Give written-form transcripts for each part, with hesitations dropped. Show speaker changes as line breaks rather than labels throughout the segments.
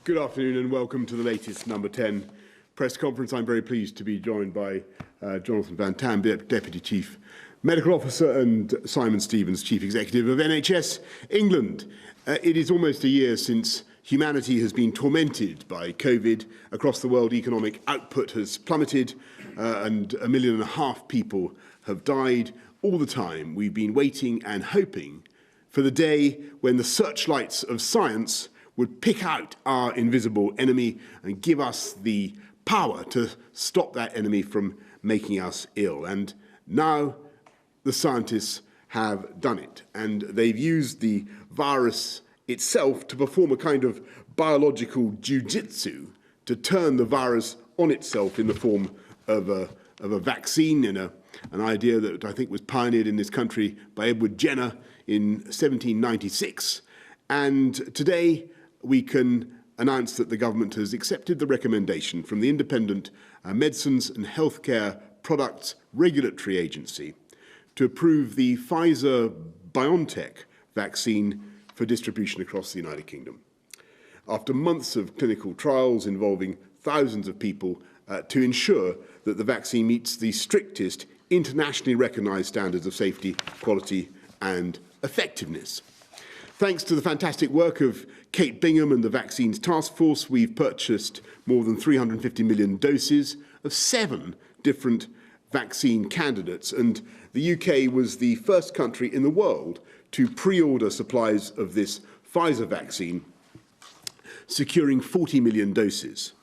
Good afternoon and welcome to the latest Number 10 press conference. I'm very pleased to be joined by Jonathan Van-Tam, Deputy Chief Medical Officer, and Simon Stevens, Chief Executive of NHS England. It is almost a year since humanity has been tormented by COVID. Across the world, economic output has plummeted and 1.5 million people have died. All the time, we've been waiting and hoping for the day when the searchlights of science would pick out our invisible enemy and give us the power to stop that enemy from making us ill. And now the scientists have done it, and they've used the virus itself to perform a kind of biological jiu-jitsu to turn the virus on itself in the form of a vaccine, and an idea that I think was pioneered in this country by Edward Jenner in 1796. And today we can announce that the government has accepted the recommendation from the Independent Medicines and Healthcare Products Regulatory Agency to approve the Pfizer-BioNTech vaccine for distribution across the United Kingdom. After months of clinical trials involving thousands of people to ensure that the vaccine meets the strictest internationally recognised standards of safety, quality and effectiveness. Thanks to the fantastic work of Kate Bingham and the Vaccines Task Force, we've purchased more than 350 million doses of 7 different vaccine candidates, and the UK was the first country in the world to pre-order supplies of this Pfizer vaccine, securing 40 million doses.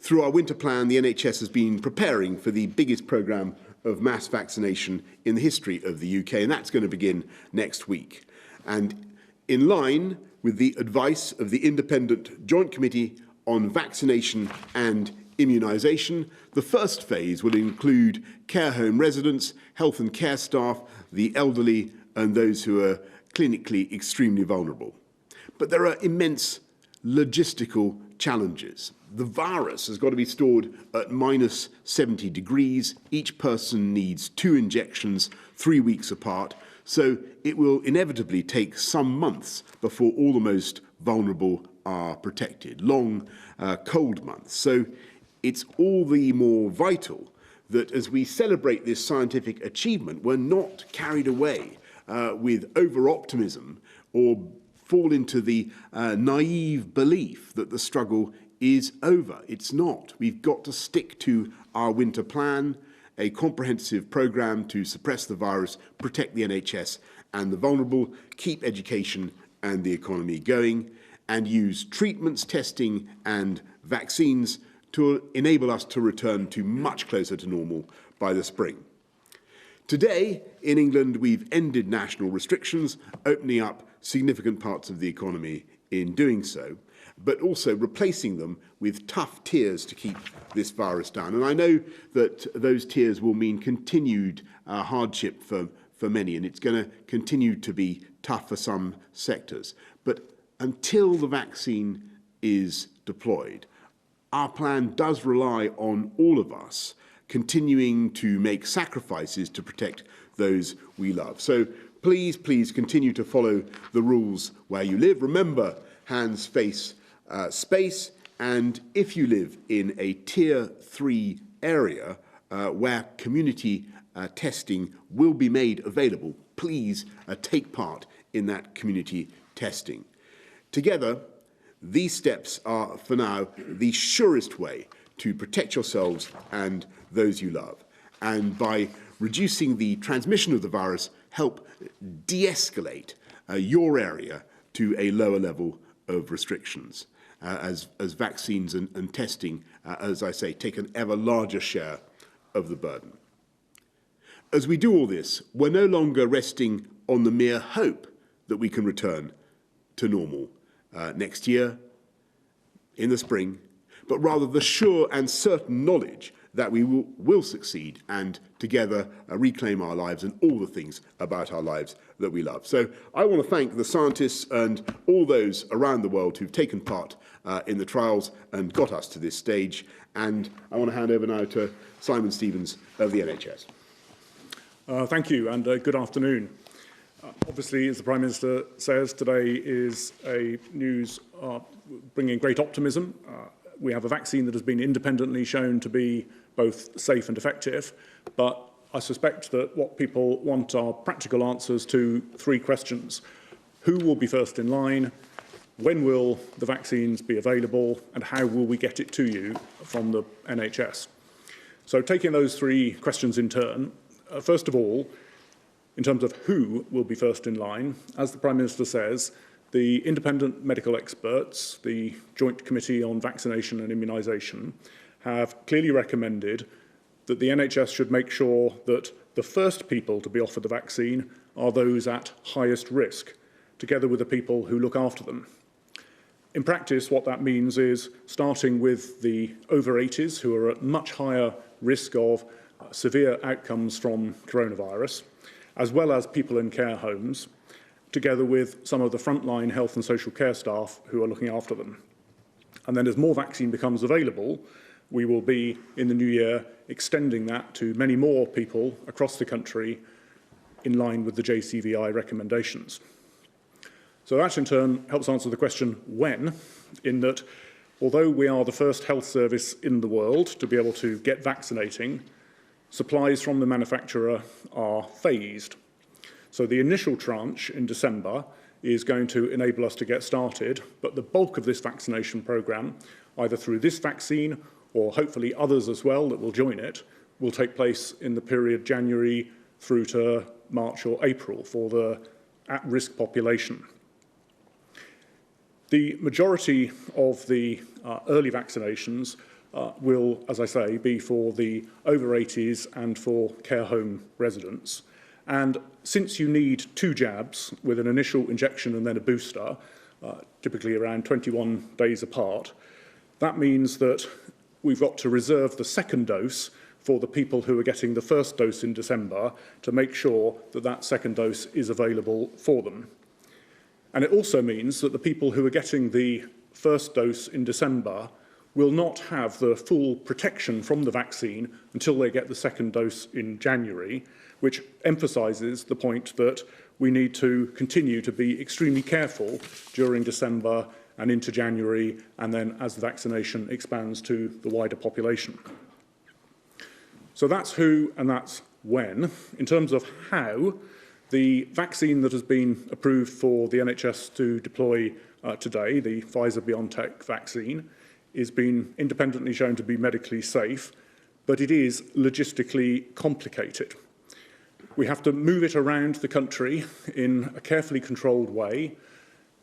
Through our winter plan, the NHS has been preparing for the biggest programme of mass vaccination in the history of the UK, and that's going to begin next week. And in line with the advice of the Independent Joint Committee on Vaccination and Immunisation, the first phase will include care home residents, health and care staff, the elderly and those who are clinically extremely vulnerable. But there are immense logistical challenges. The virus has got to be stored at minus 70 degrees. Each person needs 2 injections 3 weeks apart. So it will inevitably take some months before all the most vulnerable are protected, long, cold months. So it's all the more vital that as we celebrate this scientific achievement, we're not carried away with over-optimism or fall into the naive belief that the struggle is over. It's not. We've got to stick to our winter plan, a comprehensive programme to suppress the virus, protect the NHS and the vulnerable, keep education and the economy going, and use treatments, testing and vaccines to enable us to return to much closer to normal by the spring. Today, in England, we've ended national restrictions, opening up significant parts of the economy in doing so, but also replacing them with tough tiers to keep this virus down. And I know that those tiers will mean continued hardship for many, and it's going to continue to be tough for some sectors. But until the vaccine is deployed, our plan does rely on all of us continuing to make sacrifices to protect those we love. So please, please continue to follow the rules where you live. Remember, hands, face, space, and if you live in a Tier 3 area where community testing will be made available, please take part in that community testing. Together, these steps are, for now, the surest way to protect yourselves and those you love. And by reducing the transmission of the virus, help de-escalate your area to a lower level of restrictions as vaccines and testing, as I say, take an ever larger share of the burden. As we do all this, we're no longer resting on the mere hope that we can return to normal next year, in the spring, but rather the sure and certain knowledge that we will succeed and together reclaim our lives and all the things about our lives that we love. So I want to thank the scientists and all those around the world who've taken part in the trials and got us to this stage. And I want to hand over now to Simon Stevens of the NHS.
Thank you, and good afternoon. Obviously, as the Prime Minister says, today is a news bringing great optimism. We have a vaccine that has been independently shown to be both safe and effective, but I suspect that what people want are practical answers to three questions. Who will be first in line? When will the vaccines be available? And how will we get it to you from the NHS? So taking those three questions in turn, first of all, in terms of who will be first in line, as the Prime Minister says, the independent medical experts, the Joint Committee on Vaccination and Immunisation, have clearly recommended that the NHS should make sure that the first people to be offered the vaccine are those at highest risk, together with the people who look after them. In practice, what that means is starting with the over 80s, who are at much higher risk of severe outcomes from coronavirus, as well as people in care homes, together with some of the frontline health and social care staff who are looking after them. And then as more vaccine becomes available, we will be, in the new year, extending that to many more people across the country in line with the JCVI recommendations. So that, in turn, helps answer the question when, in that although we are the first health service in the world to be able to get vaccinating, supplies from the manufacturer are phased. So the initial tranche in December is going to enable us to get started, but the bulk of this vaccination programme, either through this vaccine or hopefully others as well that will join it, will take place in the period January through to March or April for the at-risk population. The majority of the early vaccinations will, as I say, be for the over 80s and for care home residents. And since you need 2 jabs with an initial injection and then a booster, typically around 21 days apart, that means that we've got to reserve the second dose for the people who are getting the first dose in December to make sure that that second dose is available for them. And it also means that the people who are getting the first dose in December will not have the full protection from the vaccine until they get the second dose in January, which emphasises the point that we need to continue to be extremely careful during December and into January, and then as the vaccination expands to the wider population. So that's who and that's when. In terms of how, the vaccine that has been approved for the NHS to deploy today, the Pfizer-BioNTech vaccine, is being independently shown to be medically safe, but it is logistically complicated. We have to move it around the country in a carefully controlled way,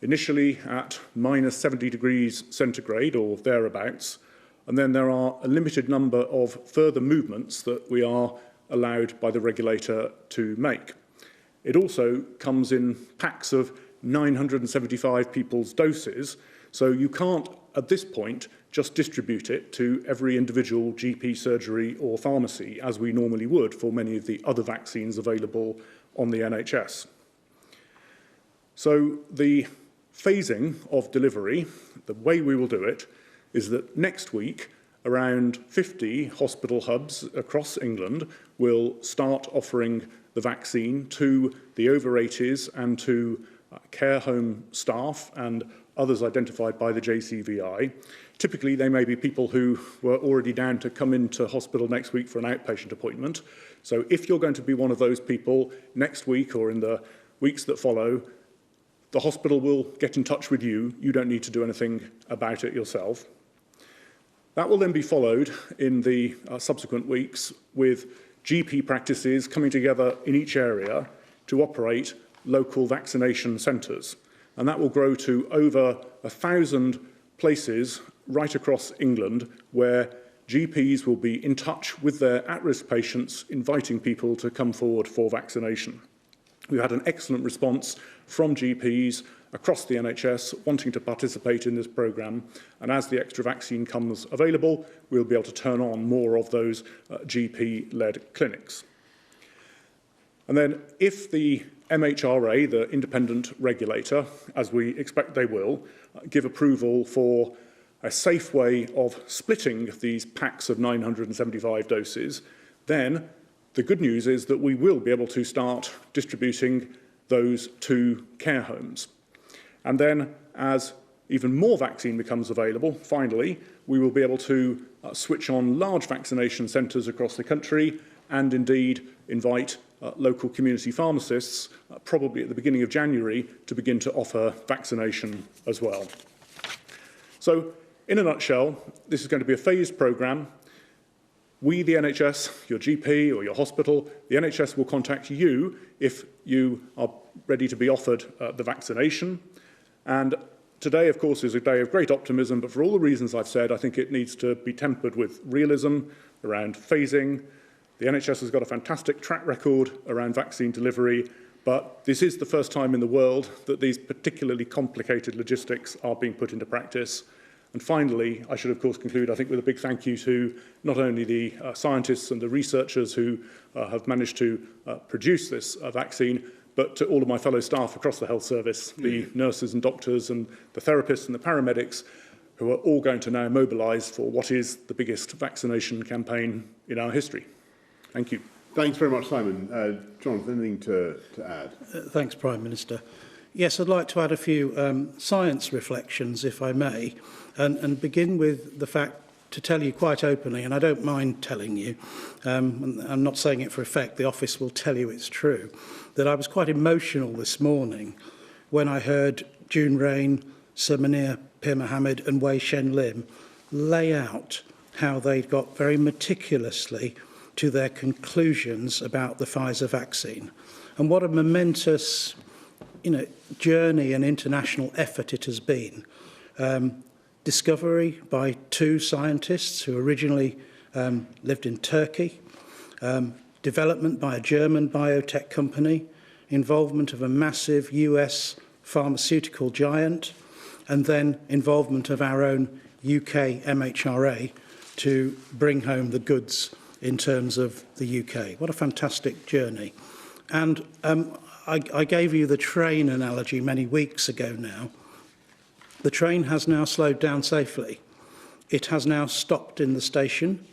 initially at minus 70 degrees centigrade or thereabouts, and then there are a limited number of further movements that we are allowed by the regulator to make. It also comes in packs of 975 people's doses, so you can't, at this point, just distribute it to every individual GP surgery or pharmacy, as we normally would for many of the other vaccines available on the NHS. So the phasing of delivery, the way we will do it, is that next week, around 50 hospital hubs across England will start offering the vaccine to the over 80s and to care home staff and others identified by the JCVI. Typically, they may be people who were already down to come into hospital next week for an outpatient appointment. So if you're going to be one of those people next week or in the weeks that follow, the hospital will get in touch with you. You don't need to do anything about it yourself. That will then be followed in the subsequent weeks with GP practices coming together in each area to operate local vaccination centres. And that will grow to over 1,000 places right across England where GPs will be in touch with their at-risk patients, inviting people to come forward for vaccination. We've had an excellent response from GPs across the NHS wanting to participate in this programme, and as the extra vaccine comes available, we'll be able to turn on more of those GP-led clinics. And then if the MHRA, the independent regulator, as we expect they will, give approval for a safe way of splitting these packs of 975 doses, then the good news is that we will be able to start distributing those to care homes. And then as even more vaccine becomes available, finally, we will be able to switch on large vaccination centres across the country and indeed invite local community pharmacists, probably at the beginning of January, to begin to offer vaccination as well. So, in a nutshell, this is going to be a phased programme. We, the NHS, your GP or your hospital, the NHS will contact you if you are ready to be offered the vaccination. And today, of course, is a day of great optimism, but for all the reasons I've said, I think it needs to be tempered with realism around phasing. The NHS has got a fantastic track record around vaccine delivery, but this is the first time in the world that these particularly complicated logistics are being put into practice. And finally, I should of course conclude, I think, with a big thank you to not only the scientists and the researchers who have managed to produce this vaccine, but to all of my fellow staff across the health service, the nurses and doctors and the therapists and the paramedics, who are all going to now mobilise for what is the biggest vaccination campaign in our history. Thank you.
Thanks very much, Simon. Jonathan, anything to add?
Thanks, Prime Minister. Yes, I'd like to add a few science reflections, if I may, and begin with the fact to tell you quite openly, and I don't mind telling you, and I'm not saying it for effect, the office will tell you it's true, that I was quite emotional this morning when I heard June Rain, Sir Munir Pir Mohammed and Wei Shen Lim lay out how they'd got very meticulously to their conclusions about the Pfizer vaccine. And what a momentous journey and international effort it has been. Discovery by two scientists who originally lived in Turkey, development by a German biotech company, involvement of a massive US pharmaceutical giant, and then involvement of our own UK MHRA to bring home the goods in terms of the UK. What a fantastic journey. And I gave you the train analogy many weeks ago now. The train has now slowed down safely. It has now stopped in the station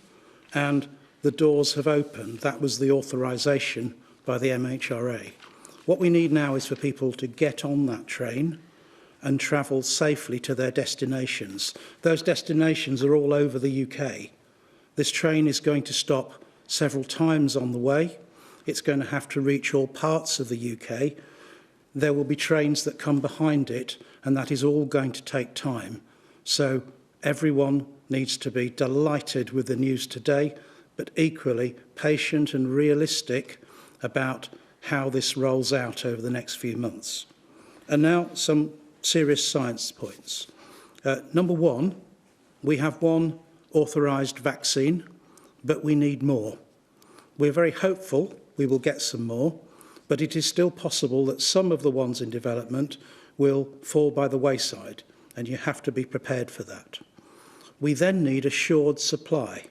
and the doors have opened. That was the authorisation by the MHRA. What we need now is for people to get on that train and travel safely to their destinations. Those destinations are all over the UK. This train is going to stop several times on the way. It's going to have to reach all parts of the UK. There will be trains that come behind it, and that is all going to take time. So everyone needs to be delighted with the news today, but equally patient and realistic about how this rolls out over the next few months. And now some serious science points. Number one, we have one authorised vaccine, but we need more. We're very hopeful we will get some more, but it is still possible that some of the ones in development will fall by the wayside, and you have to be prepared for that. We then need assured supply,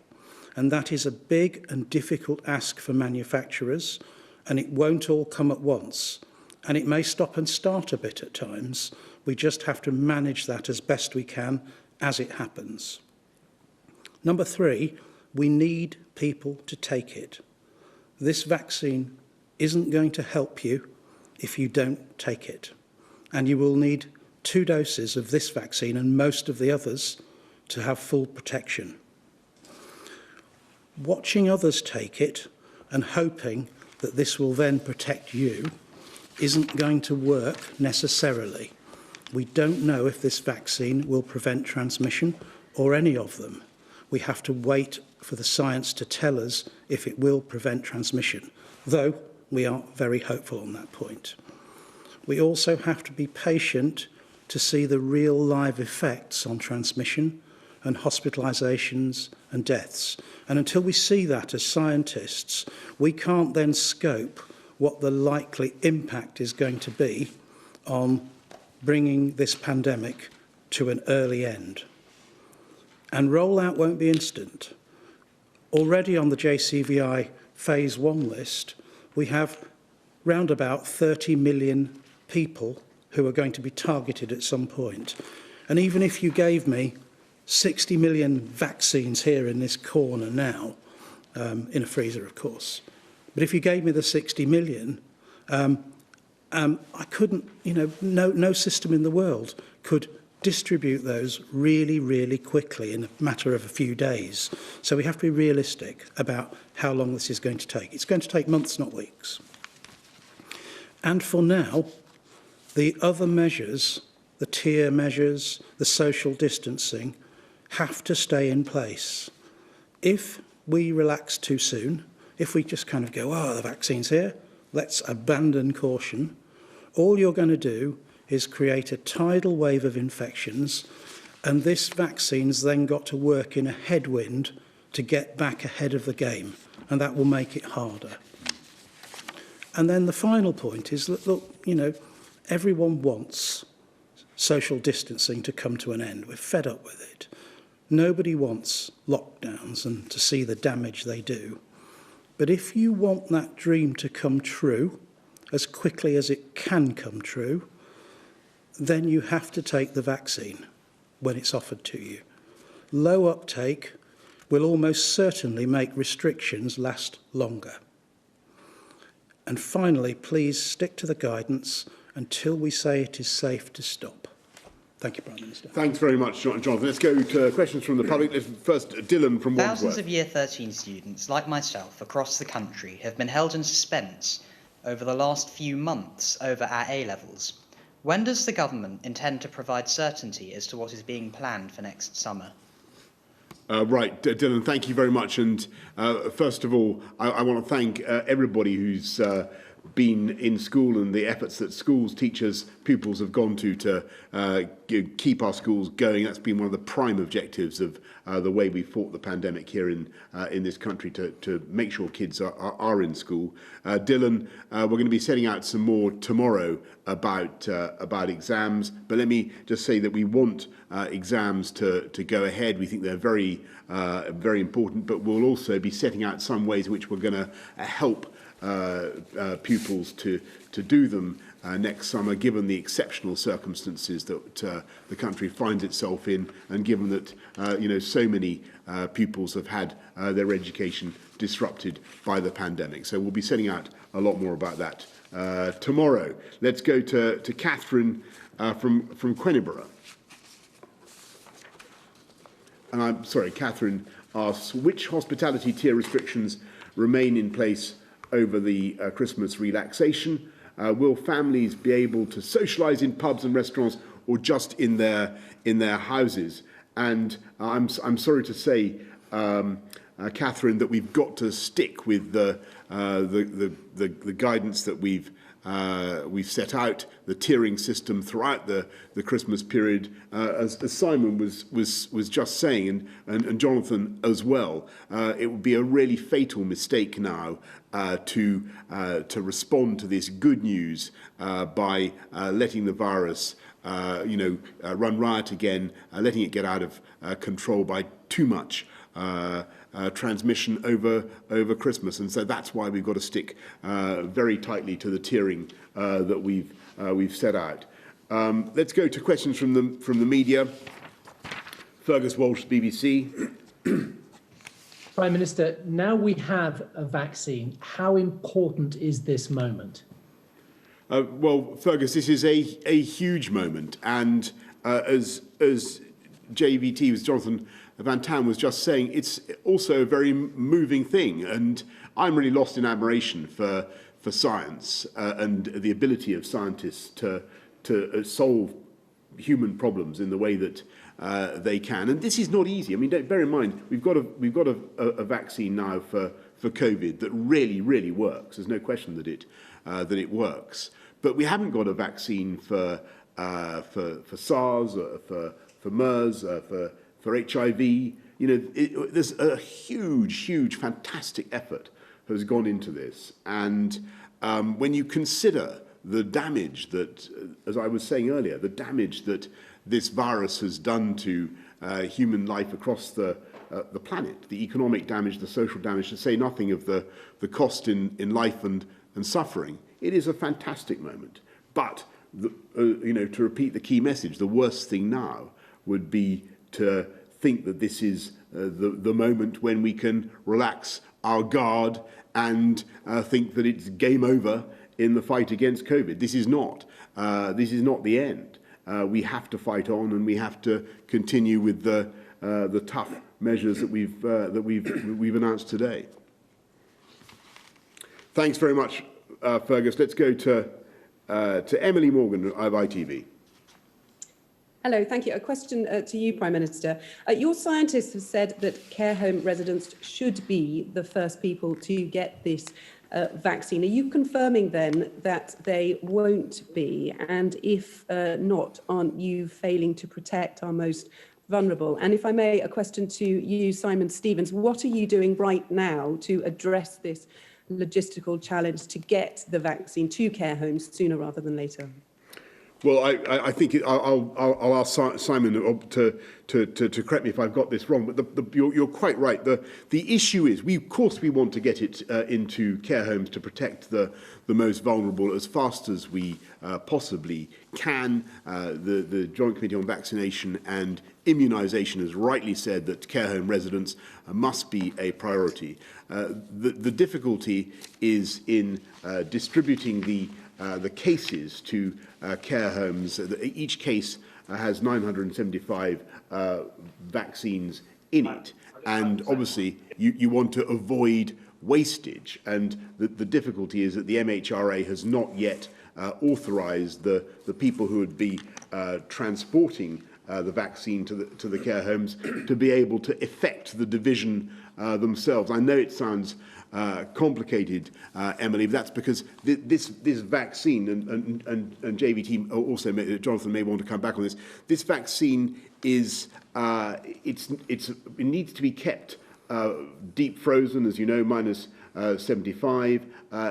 and that is a big and difficult ask for manufacturers, and it won't all come at once, and it may stop and start a bit at times. We just have to manage that as best we can as it happens. Number three, we need people to take it. This vaccine isn't going to help you if you don't take it. And you will need 2 doses of this vaccine and most of the others to have full protection. Watching others take it and hoping that this will then protect you isn't going to work necessarily. We don't know if this vaccine will prevent transmission or any of them. We have to wait for the science to tell us if it will prevent transmission, though we are very hopeful on that point. We also have to be patient to see the real live effects on transmission and hospitalisations and deaths. And until we see that as scientists, we can't then scope what the likely impact is going to be on bringing this pandemic to an early end. And rollout won't be instant. Already on the JCVI Phase 1 list, we have round about 30 million people who are going to be targeted at some point. And even if you gave me 60 million vaccines here in this corner now, in a freezer, of course, but if you gave me the 60 million, I couldn't, no system in the world could distribute those really, really quickly in a matter of a few days. So we have to be realistic about how long this is going to take. It's going to take months, not weeks. And for now, the other measures, the tier measures, the social distancing, have to stay in place. If we relax too soon, if we just kind of go, oh, the vaccine's here, let's abandon caution, all you're going to do is create a tidal wave of infections, and this vaccine's then got to work in a headwind to get back ahead of the game, and that will make it harder. And then the final point is that, look, you know, everyone wants social distancing to come to an end. We're fed up with it. Nobody wants lockdowns and to see the damage they do. But if you want that dream to come true as quickly as it can come true, then you have to take the vaccine when it's offered to you. Low uptake will almost certainly make restrictions last longer. And finally, please stick to the guidance until we say it is safe to stop. Thank you, Prime Minister.
Thanks very much, Jonathan. Let's go to questions from the public. First, Dylan from Wandsworth.
Thousands of Year 13 students, like myself, across the country have been held in suspense over the last few months over our A-levels. When does the government intend to provide certainty as to what is being planned for next summer?
Right, Dylan, thank you very much. And first of all, I want to thank everybody who's been in school and the efforts that schools, teachers, pupils have gone to keep our schools going. That's been one of the prime objectives of the way we fought the pandemic here in this country, to make sure kids are in school. Dylan, we're going to be setting out some more tomorrow about exams, but let me just say that we want exams to go ahead. We think they're very important, but we'll also be setting out some ways in which we're going to help pupils to do them next summer, given the exceptional circumstances that the country finds itself in, and given that so many pupils have had their education disrupted by the pandemic. So we'll be setting out a lot more about that tomorrow. Let's go to Catherine from Queniborough. And I'm sorry, Catherine asks, which hospitality tier restrictions remain in place over the Christmas relaxation? Will families be able to socialise in pubs and restaurants, or just in their houses? And I'm sorry to say, Catherine, that we've got to stick with the guidance that we've set out, the tiering system throughout the Christmas period, as Simon was just saying, and Jonathan as well. It would be a really fatal mistake now to respond to this good news by letting the virus run riot again, letting it get out of control by too much transmission over Christmas. And so that's why we've got to stick very tightly to the tiering that we've set out. Let's go to questions from the media. Fergus Walsh, BBC.
Prime Minister, now we have a vaccine. How important is this moment?
Well, Fergus, this is a huge moment, and as JVT, as Jonathan Van-Tam was just saying, it's also a very moving thing, and I'm really lost in admiration for science and the ability of scientists to solve human problems in the way that they can. And this is not easy. I mean, bear in mind, we've got a vaccine now for COVID that really works. There's no question that it works. But we haven't got a vaccine for SARS, for MERS, for HIV. There's a huge, fantastic effort has gone into this. And when you consider the damage that, as I was saying earlier, the damage that this virus has done to human life across the planet, the economic damage, the social damage, to say nothing of the cost in life and suffering, it is a fantastic moment. But, to repeat the key message, the worst thing now would be to think that this is the moment when we can relax our guard and think that it's game over in the fight against COVID. This is not the end. we have to fight on, and we have to continue with the tough measures that we've announced today. Thanks very much, Fergus. Let's go to Emily Morgan of ITV.
Hello, thank you. A question to you, Prime Minister. Your scientists have said that care home residents should be the first people to get this vaccine. Are you confirming then that they won't be? And if not, aren't you failing to protect our most vulnerable? And if I may, a question to you, Simon Stevens. What are you doing right now to address this logistical challenge to get the vaccine to care homes sooner rather than later?
Well, I think I'll ask Simon to correct me if I've got this wrong, but you're quite right. The issue is, of course we want to get it into care homes to protect the most vulnerable as fast as we possibly can. The Joint Committee on Vaccination and Immunisation has rightly said that care home residents must be a priority. The difficulty is in distributing the cases to care homes. Each case has 975 vaccines in it, and obviously you want to avoid wastage, and the difficulty is that the MHRA has not yet authorised the people who would be transporting the vaccine to the care homes to be able to effect the division themselves. I know it sounds complicated, Emily, but that's because this vaccine, and JVT also, Jonathan may want to come back on this, this vaccine is, it needs to be kept deep frozen, as you know, minus 75.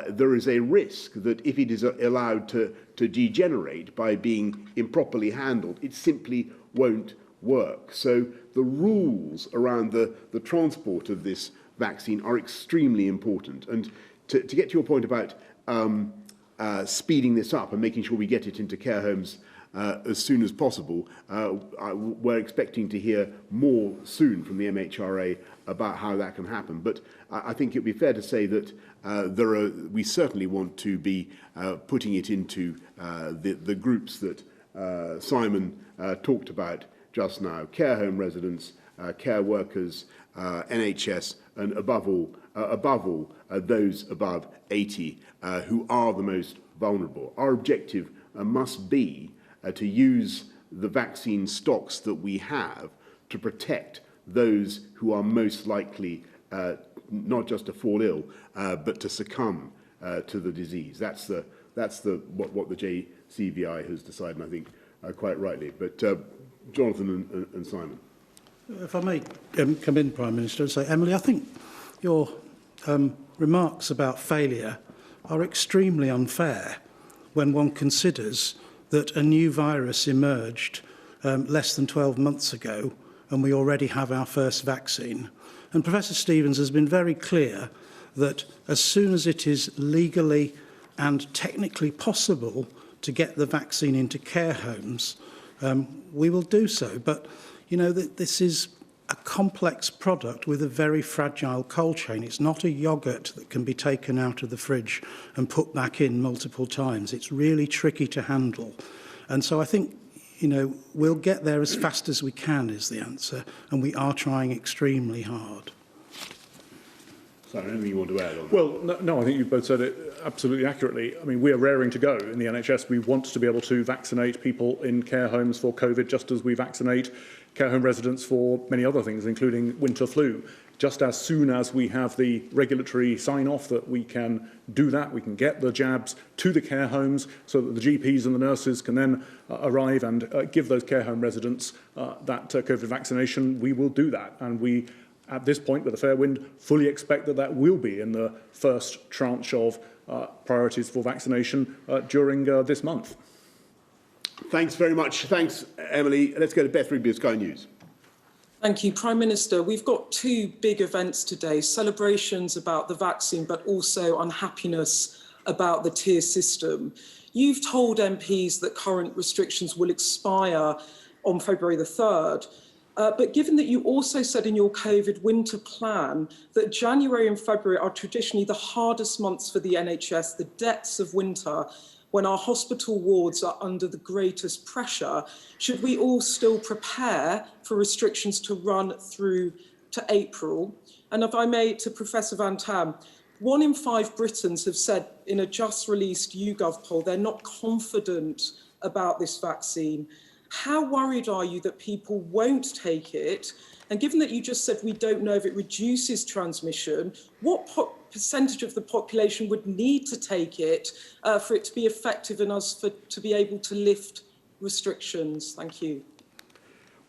There is a risk that if it is allowed to degenerate by being improperly handled, it simply won't work. So the rules around the transport of this vaccine are extremely important. And to get to your point about speeding this up and making sure we get it into care homes as soon as possible, we're expecting to hear more soon from the MHRA about how that can happen. But I think it would be fair to say that we certainly want to be putting it into the groups that Simon talked about just now: care home residents, care workers, NHS, and above all, those above 80 who are the most vulnerable. Our objective must be to use the vaccine stocks that we have to protect those who are most likely not just to fall ill, but to succumb to the disease. That's what the JCVI has decided, and I think quite rightly. But Jonathan and Simon.
If I may come in, Prime Minister, and say, Emily, I think your remarks about failure are extremely unfair when one considers that a new virus emerged less than 12 months ago and we already have our first vaccine. And Professor Stevens has been very clear that as soon as it is legally and technically possible to get the vaccine into care homes, we will do so. But you know, this is a complex product with a very fragile cold chain. It's not a yoghurt that can be taken out of the fridge and put back in multiple times. It's really tricky to handle. And so I think, you know, we'll get there as fast as we can is the answer, and we are trying extremely hard.
Simon, anything you want to add on that?
Well, no, I think you both said it absolutely accurately. I mean, we are raring to go in the NHS. We want to be able to vaccinate people in care homes for COVID, just as we vaccinate care home residents for many other things, including winter flu. Just as soon as we have the regulatory sign-off that we can do that, we can get the jabs to the care homes so that the GPs and the nurses can then arrive and give those care home residents that COVID vaccination, we will do that. And we, at this point, with a fair wind, fully expect that that will be in the first tranche of priorities for vaccination during this month.
Thanks very much. Thanks, Emily. Let's go to Beth Rigby of Sky News.
Thank you, Prime Minister. We've got two big events today, celebrations about the vaccine, but also unhappiness about the tier system. You've told MPs that current restrictions will expire on February the 3rd. But given that you also said in your COVID winter plan that January and February are traditionally the hardest months for the NHS, the depths of winter, when our hospital wards are under the greatest pressure, should we all still prepare for restrictions to run through to April? And if I may, to Professor Van-Tam, 1 in 5 Britons have said in a just released YouGov poll they're not confident about this vaccine. How worried are you that people won't take it? And given that you just said we don't know if it reduces transmission, what percentage of the population would need to take it for it to be effective enough to be able to lift restrictions? Thank you.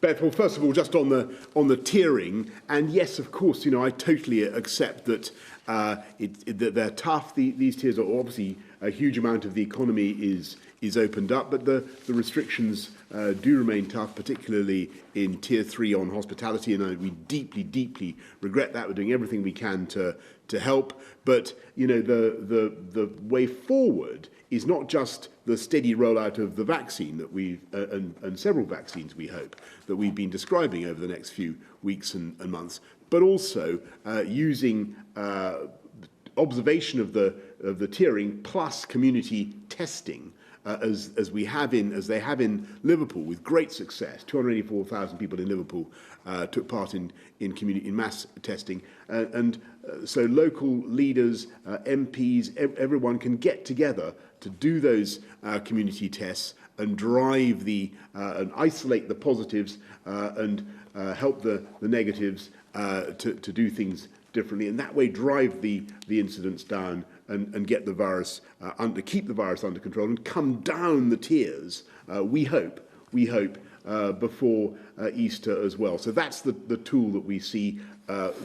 Beth, well, first of all, just on the tiering, and yes, of course, I totally accept that that they're tough. These tiers are obviously a huge amount of the economy is opened up, but the restrictions do remain tough, particularly in tier 3 on hospitality, and we deeply, deeply regret that. We're doing everything we can to help, but the way forward is not just the steady rollout of the vaccine that we've and several vaccines, we hope, that we've been describing over the next few weeks and months, but also using observation of the tiering plus community testing. As they have in Liverpool with great success. 284,000 people in Liverpool took part in mass testing, so local leaders, MPs, everyone can get together to do those community tests and drive and isolate the positives and help the negatives to do things differently, and that way drive the incidence down and get the virus keep the virus under control and come down the tiers. We hope before Easter as well. So that's the tool that we see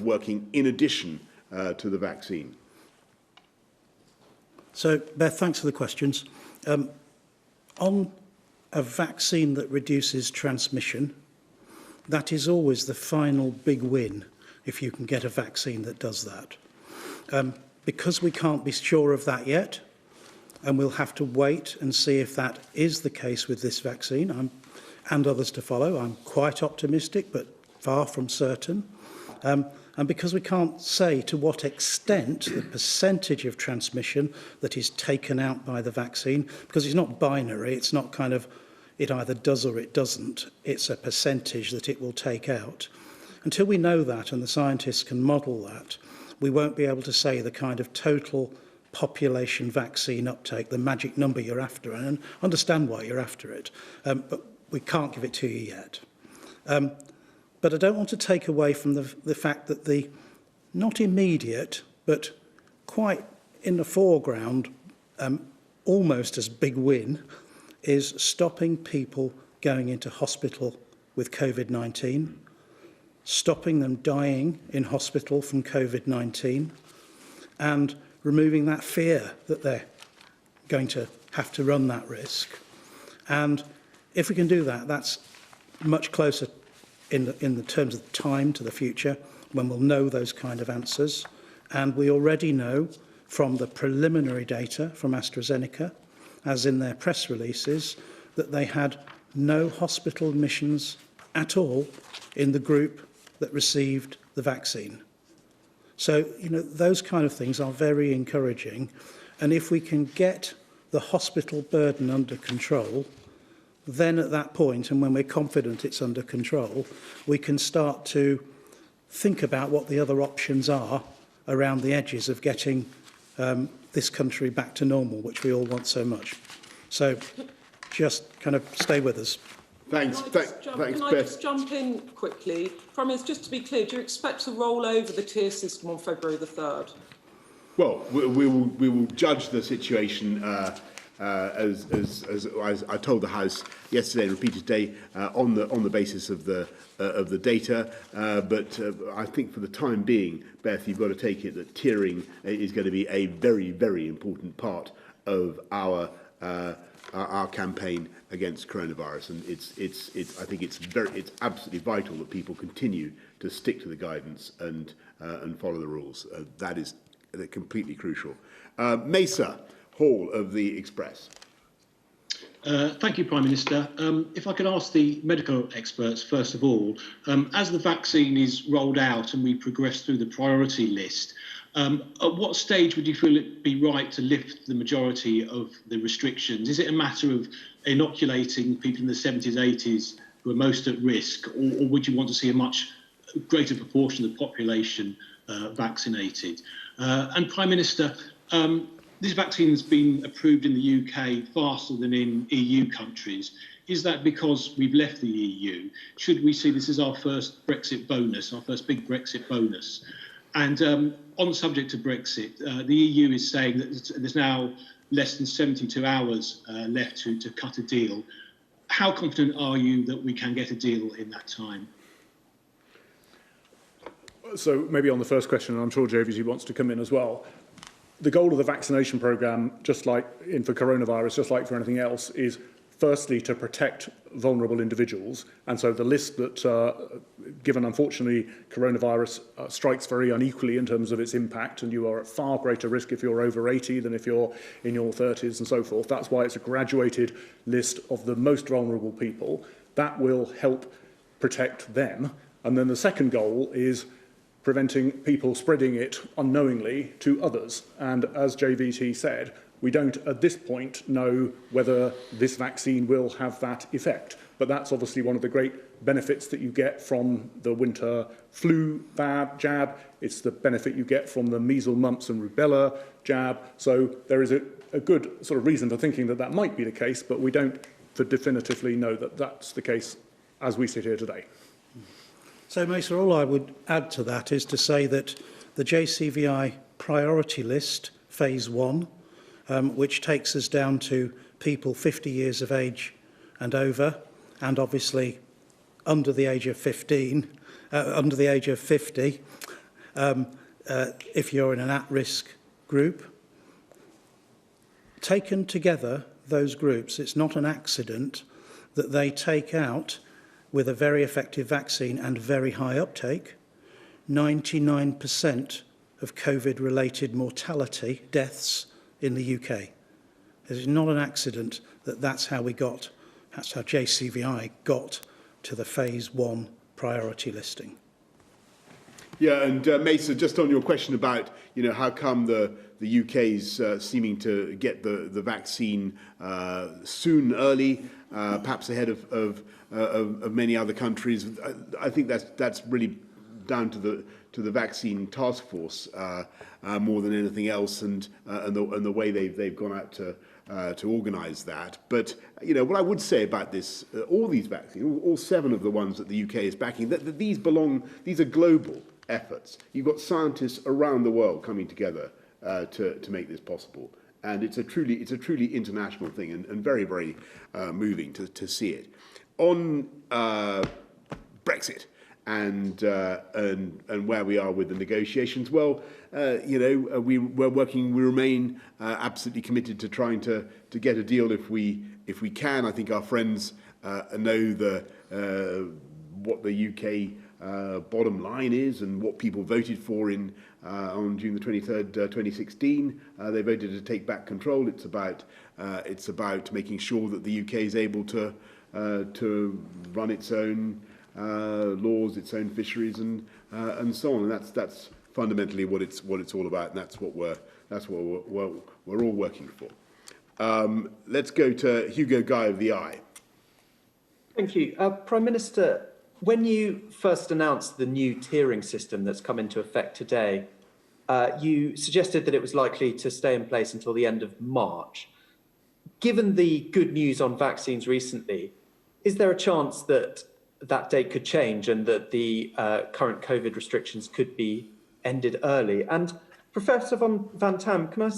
working in addition to the vaccine.
So Beth, thanks for the questions. On a vaccine that reduces transmission, that is always the final big win if you can get a vaccine that does that. Because we can't be sure of that yet, and we'll have to wait and see if that is the case with this vaccine, and others to follow. I'm quite optimistic, but far from certain. And because we can't say to what extent the percentage of transmission that is taken out by the vaccine, because it's not binary, it's not kind of it either does or it doesn't, it's a percentage that it will take out. Until we know that and the scientists can model that, we won't be able to say the kind of total population vaccine uptake, the magic number you're after, and understand why you're after it. But we can't give it to you yet. But I don't want to take away from the fact that the not immediate, but quite in the foreground, almost as big win, is stopping people going into hospital with COVID-19, stopping them dying in hospital from COVID-19, and removing that fear that they're going to have to run that risk. And if we can do that, that's much closer in the terms of time to the future, when we'll know those kind of answers. And we already know from the preliminary data from AstraZeneca, as in their press releases, that they had no hospital admissions at all in the group that received the vaccine. So, those kind of things are very encouraging. And if we can get the hospital burden under control, then at that point, and when we're confident it's under control, we can start to think about what the other options are around the edges of getting this country back to normal, which we all want so much. So just kind of stay with us.
Thanks,
Can I just jump in quickly? Prime Minister, just to be clear, do you expect to roll over the tier system on February the 3rd?
Well, we will judge the situation as I told the House yesterday and repeated today on the basis of the data. But I think for the time being, Beth, you've got to take it that tiering is going to be a very, very important part of our campaign against coronavirus, and I think it's absolutely vital that people continue to stick to the guidance and follow the rules. That is completely crucial. Mesa Hall of the Express.
Thank you, Prime Minister. If I could ask the medical experts, first of all, as the vaccine is rolled out and we progress through the priority list, At what stage would you feel it'd be right to lift the majority of the restrictions? Is it a matter of inoculating people in the 70s, 80s who are most at risk, or would you want to see a much greater proportion of the population vaccinated? And Prime Minister, this vaccine has been approved in the UK faster than in EU countries. Is that because we've left the EU? Should we see this as our first Brexit bonus, our first big Brexit bonus? And on the subject of Brexit, the EU is saying that there's now less than 72 hours left to cut a deal. How confident are you that we can get a deal in that time?
So maybe on the first question, and I'm sure JVG wants to come in as well. The goal of the vaccination programme, just like for coronavirus, just like for anything else, is firstly to protect vulnerable individuals. And so the list that, given unfortunately coronavirus strikes very unequally in terms of its impact, and you are at far greater risk if you're over 80 than if you're in your 30s and so forth. That's why it's a graduated list of the most vulnerable people. That will help protect them. And then the second goal is preventing people spreading it unknowingly to others. And as JVT said, we don't at this point know whether this vaccine will have that effect. But that's obviously one of the great benefits that you get from the winter flu jab. It's the benefit you get from the measles, mumps and rubella jab. So there is a good sort of reason for thinking that that might be the case, but we don't definitively know that that's the case as we sit here today.
So, Mesa, all I would add to that is to say that the JCVI priority list, phase 1, which takes us down to people 50 years of age and over, and obviously under the age of 50, if you're in an at-risk group. Taken together, those groups, it's not an accident that they take out, with a very effective vaccine and very high uptake, 99% of COVID-related mortality, deaths in the UK. It is not an accident that that's how JCVI got to the phase 1 priority listing.
Yeah, and Mesa, just on your question about, how come the UK's seeming to get the vaccine early, perhaps ahead of many other countries. I think that's really down to the vaccine task force more than anything else, and the way they've gone out to organise that. But what I would say about this, all these vaccines, all 7 of the ones that the UK is backing, that these are global efforts. You've got scientists around the world coming together to make this possible. And it's a truly international thing, and very, very moving to see it. On Brexit and where we are with the negotiations, well, we remain absolutely committed to trying to get a deal if we can. I think our friends know what the UK bottom line is and what people voted for on June the 23rd, 2016. They voted to take back control. It's about making sure that the UK is able to run its own laws, its own fisheries, and so on. And that's fundamentally what it's all about, and that's what we're all working for. Let's go to Hugo Guy of the Eye.
Thank you, Prime Minister. When you first announced the new tiering system that's come into effect today, you suggested that it was likely to stay in place until the end of March. Given the good news on vaccines recently, is there a chance that that date could change and that the current COVID restrictions could be ended early? And Professor Van-Tam, can I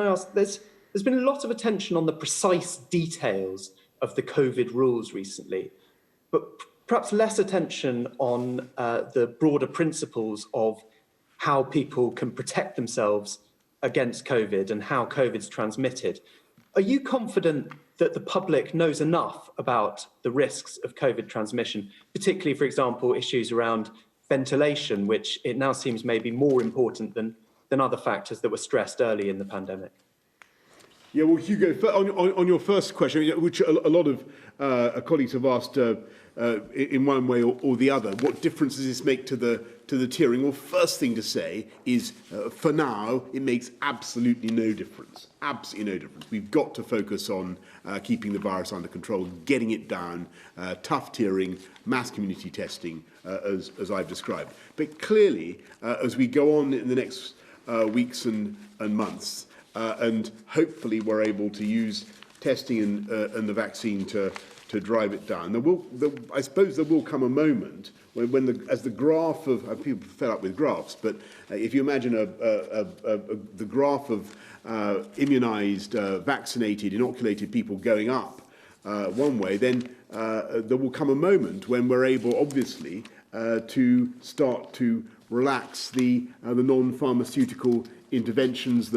ask, there's been a lot of attention on the precise details of the COVID rules recently, but perhaps less attention on the broader principles of how people can protect themselves against COVID and how COVID's transmitted. Are you confident that the public knows enough about the risks of COVID transmission, particularly, for example, issues around ventilation, which it now seems may be more important than other factors that were stressed early in the pandemic?
Yeah, well, Hugo, on your first question, which a lot of colleagues have asked in one way or the other. What difference does this make to the tiering? Well, first thing to say is, for now, it makes absolutely no difference. Absolutely no difference. We've got to focus on keeping the virus under control, getting it down, tough tiering, mass community testing, as I've described. But clearly, as we go on in the next weeks and months, and hopefully we're able to use testing and the vaccine to drive it down. I suppose there will come a moment when as the graph of people fed up with graphs, but if you imagine the graph of immunised, vaccinated, inoculated people going up one way, then there will come a moment when we're able, obviously, to start to relax the non-pharmaceutical interventions,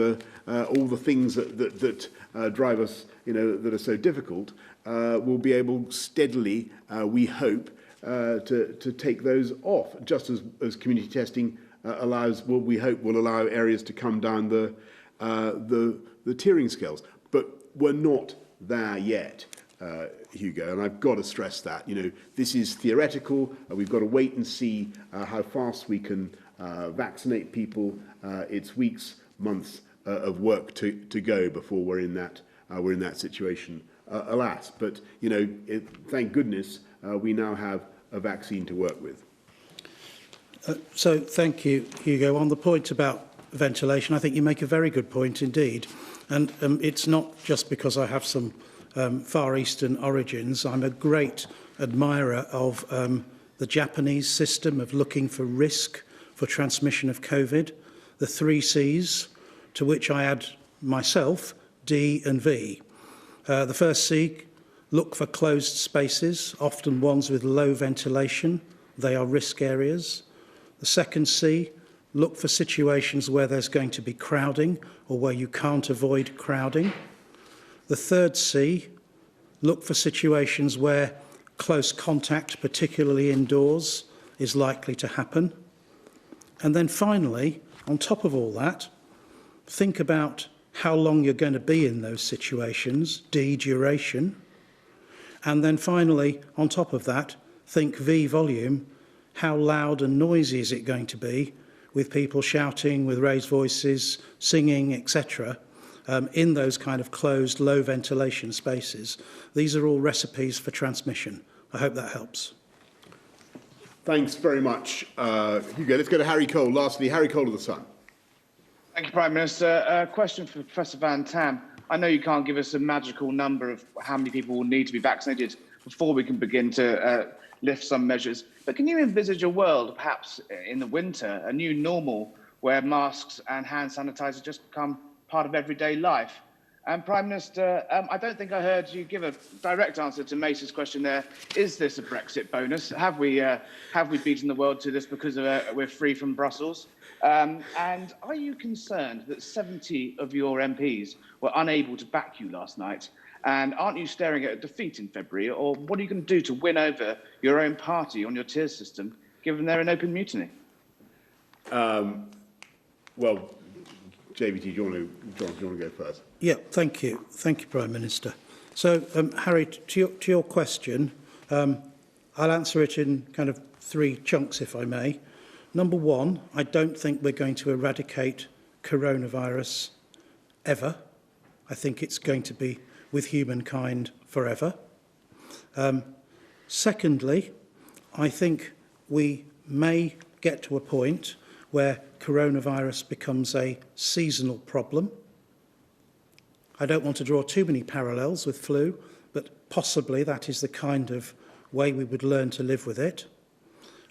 all the things that drive us, that are so difficult. We'll be able steadily, we hope, to take those off, just as community testing we hope will allow areas to come down the tiering scales. But we're not there yet, Hugo, and I've got to stress that. This is theoretical. We've got to wait and see how fast we can vaccinate people. It's weeks, months of work to go before we're in that situation. Alas, but thank goodness we now have a vaccine to work with.
So thank you, Hugo. On the point about ventilation, I think you make a very good point indeed. And it's not just because I have some Far Eastern origins. I'm a great admirer of the Japanese system of looking for risk for transmission of COVID, the 3 Cs, to which I add myself, D and V. The first C, look for closed spaces, often ones with low ventilation. They are risk areas. The second C, look for situations where there's going to be crowding or where you can't avoid crowding. The third C, look for situations where close contact, particularly indoors, is likely to happen. And then finally, on top of all that, think about how long you're going to be in those situations, D, duration. And then finally, on top of that, think V, volume. How loud and noisy is it going to be with people shouting, with raised voices, singing, etc., in those kind of closed, low ventilation spaces? These are all recipes for transmission. I hope that helps.
Thanks very much, Hugo. Let's go to Harry Cole. Lastly, Harry Cole of The Sun.
Thank you, Prime Minister. A question for Professor Van-Tam. I know you can't give us a magical number of how many people will need to be vaccinated before we can begin to lift some measures, but can you envisage a world, perhaps in the winter, a new normal where masks and hand sanitizer just become part of everyday life? And Prime Minister, I don't think I heard you give a direct answer to Mace's question there. Is this a Brexit bonus? Have we beaten the world to this because we're free from Brussels? And are you concerned that 70 of your MPs were unable to back you last night? And aren't you staring at a defeat in February? Or what are you going to do to win over your own party on your tier system, given they're in open mutiny?
Well, JVT, do you want to go first?
Yeah, thank you. Thank you, Prime Minister. So, Harry, to your question, I'll answer it in kind of 3 chunks, if I may. Number 1, I don't think we're going to eradicate coronavirus ever. I think it's going to be with humankind forever. Secondly, I think we may get to a point where coronavirus becomes a seasonal problem. I don't want to draw too many parallels with flu, but possibly that is the kind of way we would learn to live with it.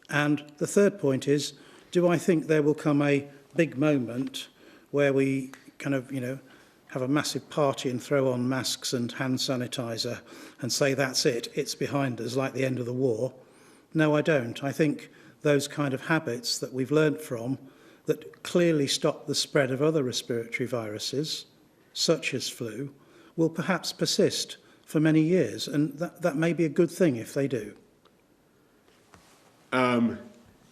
And the third point is, do I think there will come a big moment where we kind of, have a massive party and throw on masks and hand sanitizer and say that's it, it's behind us, like the end of the war? No, I don't. I think those kind of habits that we've learnt from that clearly stop the spread of other respiratory viruses, such as flu, will perhaps persist for many years, and that may be a good thing if they do.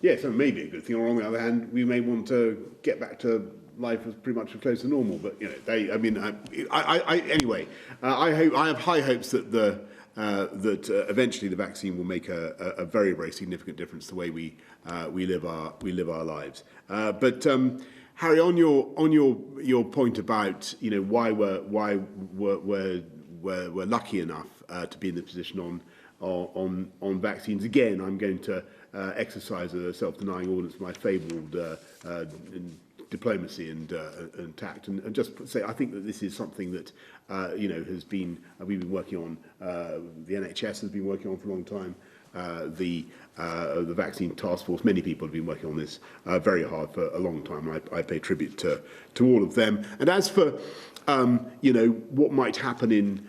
Yes, it may be a good thing, or on the other hand, we may want to get back to life as pretty much close to normal. But anyway, I have high hopes that that eventually the vaccine will make a very, very significant difference to the way we live our lives. But Harry, on your point about why we're lucky enough to be in the position on vaccines, again, I'm going to exercise a self-denying audience my fabled diplomacy and tact, and just say I think that this is something that has been we've been working on. The NHS has been working on for a long time. The vaccine task force, many people have been working on this very hard for a long time. I pay tribute to all of them. And as for what might happen in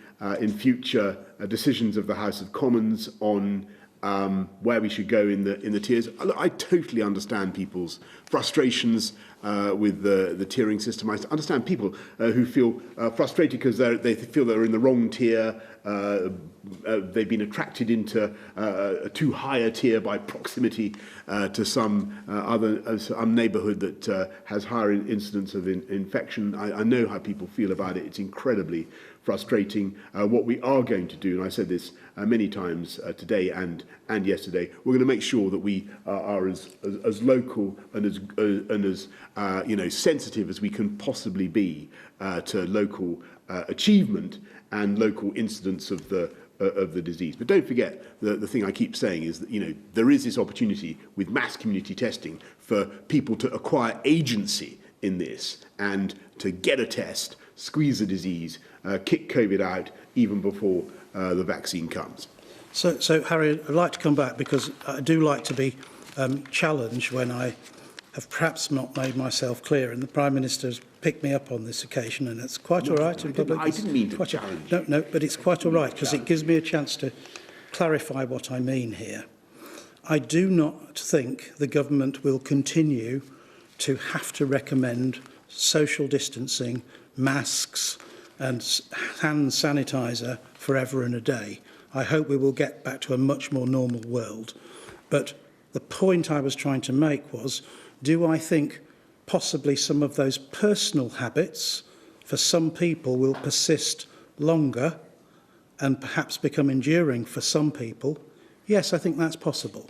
future decisions of the House of Commons on where we should go in the tiers, I totally understand people's frustrations with the tiering system. I understand people who feel frustrated because they feel they're in the wrong tier. They've been attracted into a too high a tier by proximity to some neighbourhood that has higher incidence of infection. I know how people feel about it. It's incredibly frustrating. What we are going to do, and I said this many times today and yesterday, we're going to make sure that we are as local and as sensitive as we can possibly be to local achievement and local incidence of the disease. But don't forget, the thing I keep saying is that there is this opportunity with mass community testing for people to acquire agency in this and to get a test, squeeze the disease, kick COVID out even before the vaccine comes.
So Harry, I'd like to come back because I do like to be challenged when I have perhaps not made myself clear, and the Prime Minister has picked me up on this occasion, and it's quite all right in public.
I didn't mean to challenge you.
No, but it's quite all right because it gives me a chance to clarify what I mean here. I do not think the government will continue to have to recommend social distancing, masks and hand sanitizer forever and a day. I hope we will get back to a much more normal world. But the point I was trying to make was, do I think possibly some of those personal habits for some people will persist longer and perhaps become enduring for some people? Yes, I think that's possible.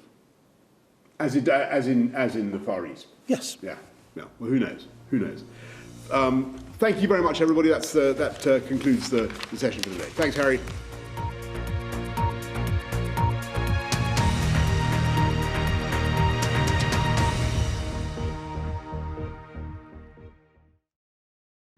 As in the Far East?
Yes.
Yeah. Well, who knows? Who knows? Thank you very much, everybody. That concludes the session for today. Thanks, Harry.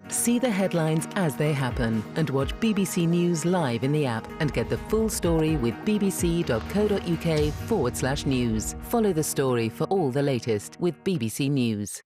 See the headlines as they happen and watch BBC News live in the app and get the full story with bbc.co.uk/news. Follow the story for all the latest with BBC News.